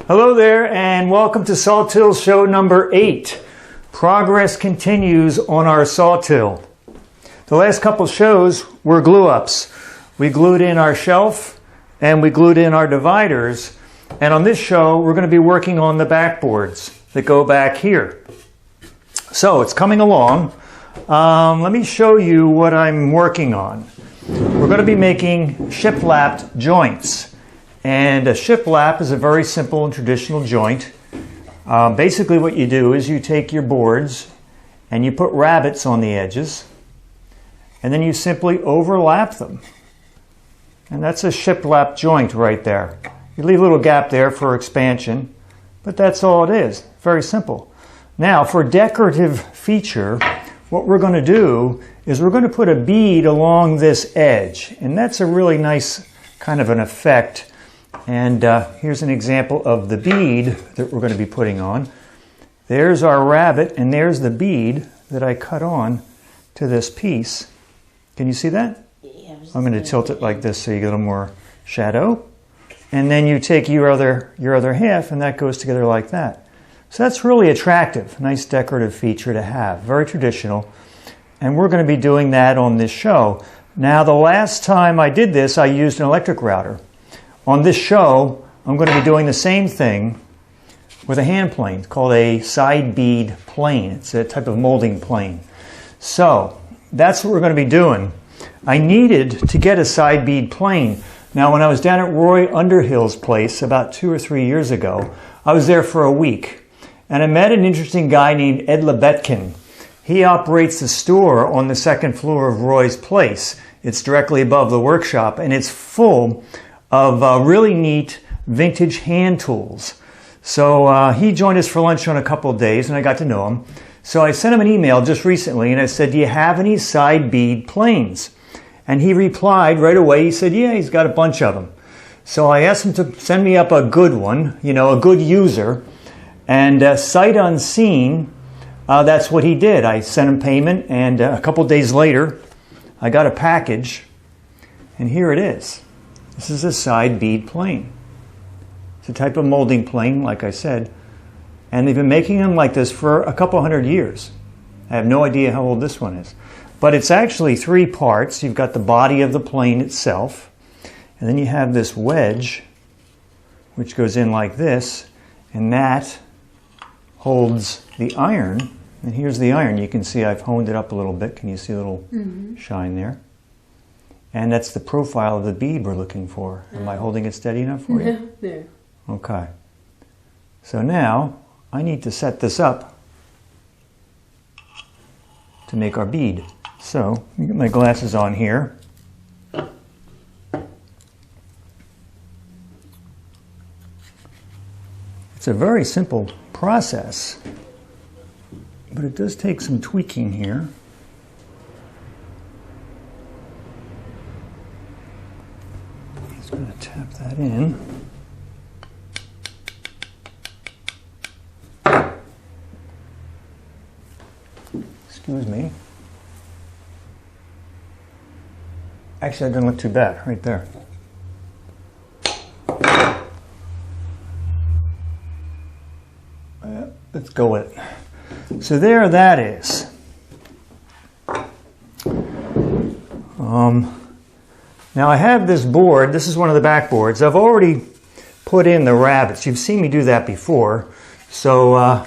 Hello there and welcome to Sawtill show number 8. Progress continues on our sawtill. The last couple shows were glue ups. We glued in our shelf and we glued in our dividers. And on this show we're going to be working on the backboards that go back here. So it's coming along. Let me show you what I'm working on. We're going to be making shiplapped joints. And a shiplap is a very simple and traditional joint. Basically what you do is you take your boards and you put rabbets on the edges and then you simply overlap them. And that's a shiplap joint right there. You leave a little gap there for expansion, but that's all it is. Very simple. Now for decorative feature, what we're going to do is we're going to put a bead along this edge, and that's a really nice kind of an effect. And here's an example of the bead that we're going to be putting on. There's our rabbit, and there's the bead that I cut on to this piece. Can you see that? Yeah, I'm going to tilt it like this so you get a little more shadow. And then you take your other half, and that goes together like that. So that's really attractive, nice decorative feature to have, very traditional. And we're going to be doing that on this show. Now, the last time I did this, I used an electric router. On this show, I'm going to be doing the same thing with a hand plane. It's called a side bead plane. It's a type of molding plane. So that's what we're going to be doing. I needed to get a side bead plane. Now, when I was down at Roy Underhill's place about 2 or 3 years ago, I was there for a week. And I met an interesting guy named Ed Lebetkin. He operates the store on the second floor of Roy's place. It's directly above the workshop, and it's full of really neat vintage hand tools. So he joined us for lunch on a couple of days, and I got to know him. So I sent him an email just recently, and I said, do you have any side bead planes? And he replied right away. He said, yeah, he's got a bunch of them. So I asked him to send me up a good one, you know, a good user. And sight unseen, that's what he did. I sent him payment, and a couple of days later, I got a package, and here it is. This is a side bead plane. It's a type of molding plane, like I said, and they've been making them like this for a couple hundred years. I have no idea how old this one is. But it's actually 3 parts. You've got the body of the plane itself, and then you have this wedge, which goes in like this, and that holds the iron. And here's the iron. You can see I've honed it up a little bit. Can you see a little shine there? And that's the profile of the bead we're looking for. Am I holding it steady enough for you? There. Okay. So now I need to set this up to make our bead. So let me get my glasses on here. It's a very simple process, but it does take some tweaking here. Just going to tap that in. Excuse me. Actually, that doesn't look too bad right there. Let's go with it. So there that is. Now I have this board. This is one of the backboards. I've already put in the rabbets. You've seen me do that before. So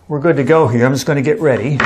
we're good to go here. I'm just going to get ready.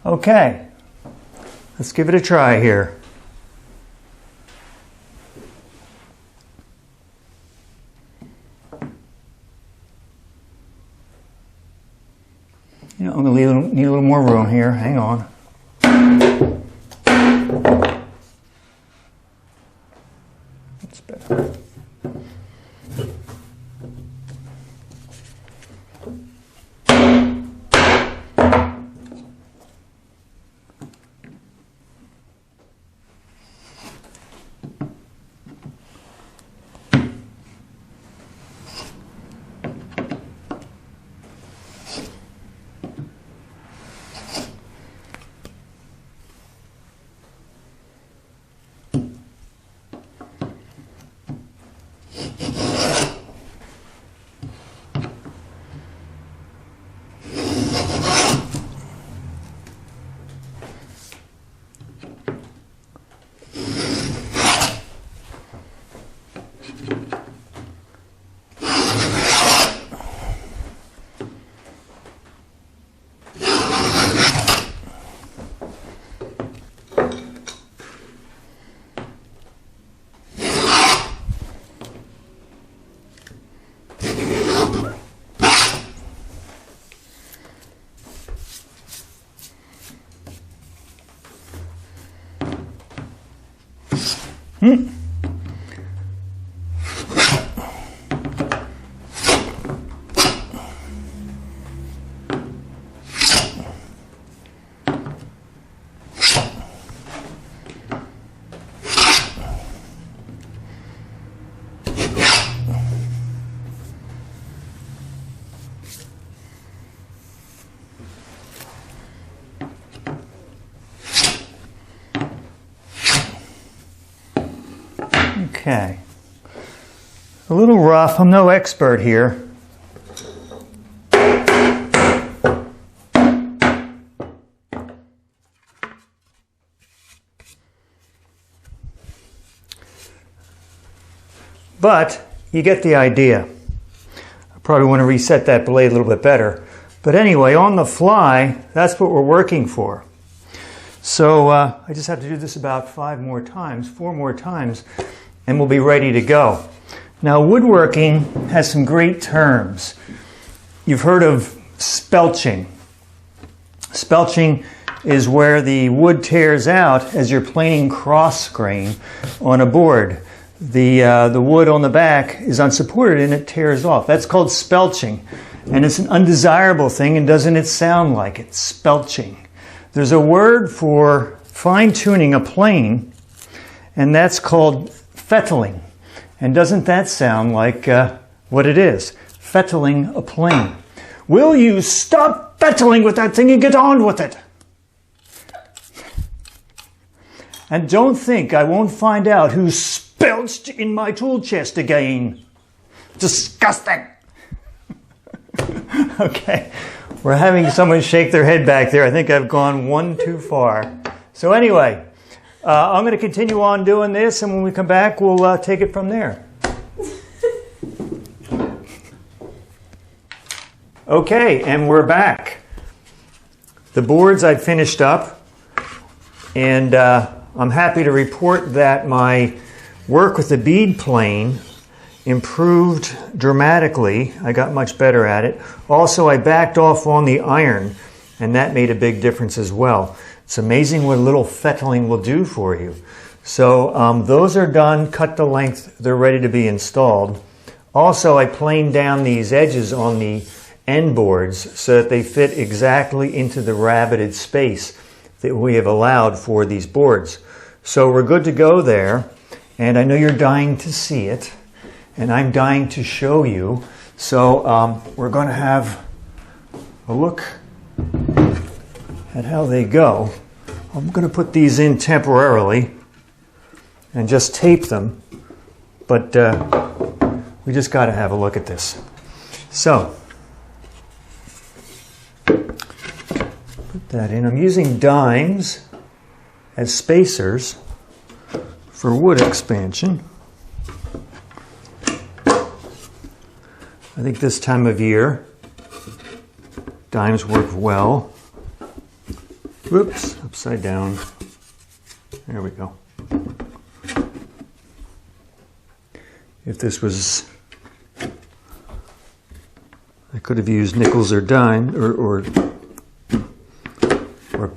Okay, let's give it a try here. You know, I'm going to need a little more room here. Hang on. That's better. Okay. A little rough. I'm no expert here. But you get the idea. I probably want to reset that blade a little bit better. But anyway, on the fly, that's what we're working for. So I just have to do this about 4 more times, and we'll be ready to go. Now, woodworking has some great terms. You've heard of spelching. Spelching is where the wood tears out as you're planing cross grain on a board. The wood on the back is unsupported and it tears off. That's called spelching. And it's an undesirable thing, and doesn't it sound like it? Spelching. There's a word for fine-tuning a plane, and that's called fettling. And doesn't that sound like what it is? Fettling a plane. Will you stop fettling with that thing and get on with it? And don't think I won't find out who spelched in my tool chest again. Disgusting. Okay, we're having someone shake their head back there. I think I've gone one too far. So anyway, I'm going to continue on doing this, and when we come back, we'll take it from there. Okay, and we're back. The boards I've finished up, and I'm happy to report that my work with the bead plane improved dramatically. I got much better at it. Also, I backed off on the iron, and that made a big difference as well. It's amazing what a little fettling will do for you. So those are done, cut the length, they're ready to be installed. Also, I planed down these edges on the end boards so that they fit exactly into the rabbited space that we have allowed for these boards. So we're good to go there, and I know you're dying to see it, and I'm dying to show you. So we're going to have a look at how they go. I'm going to put these in temporarily and just tape them, but we just got to have a look at this. So put that in. I'm using dimes as spacers for wood expansion. I think this time of year, dimes work well. Whoops, upside down. There we go. If this was, I could have used nickels or dime or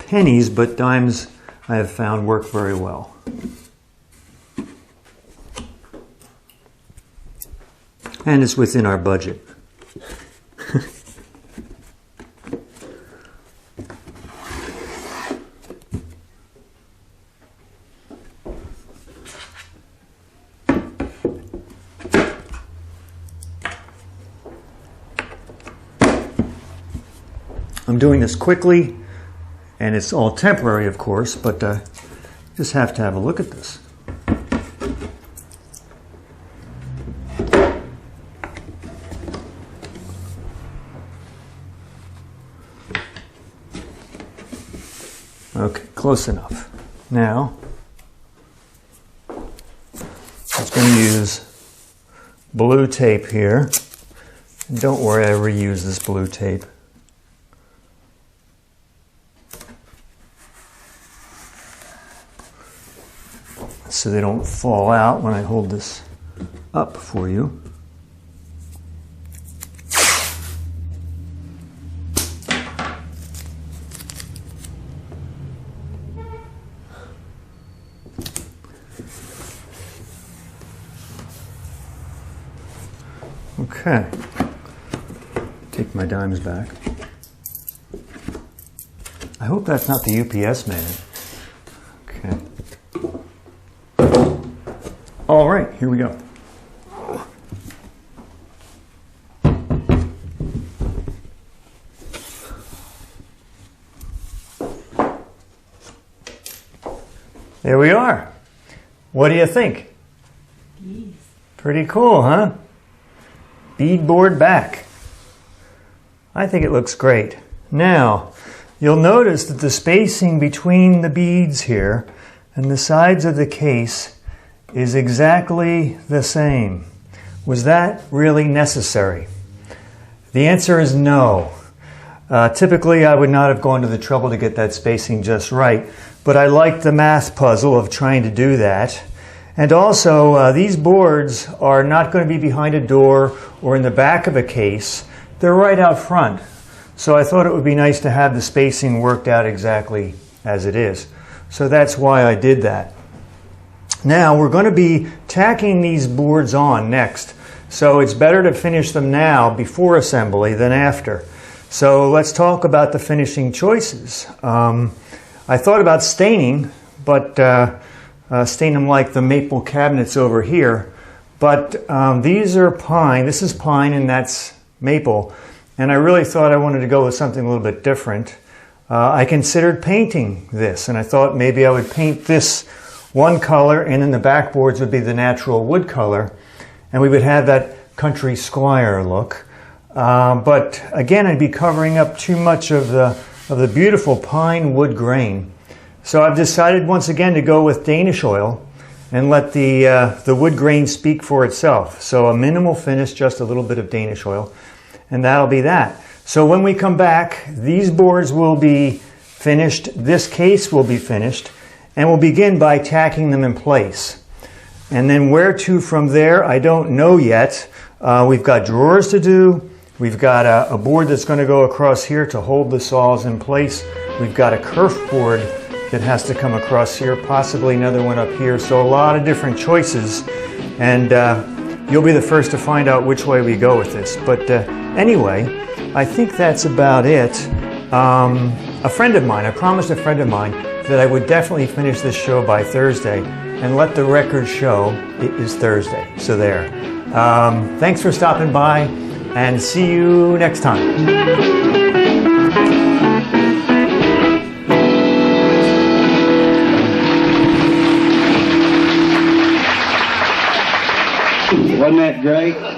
pennies, but dimes I have found work very well. And it's within our budget. I'm doing this quickly, and it's all temporary, of course, but just have to have a look at this. Okay, close enough. Now, I'm just going to use blue tape here. And don't worry, I reuse this blue tape. So they don't fall out when I hold this up for you. Okay, take my dimes back. I hope that's not the UPS man. Okay. All right, here we go. There we are. What do you think? Yes. Pretty cool, huh? Beadboard back. I think it looks great. Now, you'll notice that the spacing between the beads here and the sides of the case is exactly the same. Was that really necessary? The answer is no. Typically, I would not have gone to the trouble to get that spacing just right, but I like the math puzzle of trying to do that. And also, these boards are not going to be behind a door or in the back of a case. They're right out front. So I thought it would be nice to have the spacing worked out exactly as it is. So that's why I did that. Now we're going to be tacking these boards on next. So it's better to finish them now before assembly than after. So let's talk about the finishing choices. I thought about staining, but stain them like the maple cabinets over here. But these are pine. This is pine and that's maple. And I really thought I wanted to go with something a little bit different. I considered painting this, and I thought maybe I would paint this one color, and then the backboards would be the natural wood color, and we would have that country squire look. But again, I'd be covering up too much of the beautiful pine wood grain. So I've decided once again to go with Danish oil and let the wood grain speak for itself. So a minimal finish, just a little bit of Danish oil, and that'll be that. So when we come back, these boards will be finished, this case will be finished, and we'll begin by tacking them in place. And then where to from there, I don't know yet. We've got drawers to do. We've got a board that's going to go across here to hold the saws in place. We've got a kerf board that has to come across here, possibly another one up here. So a lot of different choices. And you'll be the first to find out which way we go with this. But anyway, I think that's about it. A friend of mine, I promised a friend of mine that I would definitely finish this show by Thursday, and let the record show it is Thursday. So there. Thanks for stopping by, and see you next time. Wasn't that great?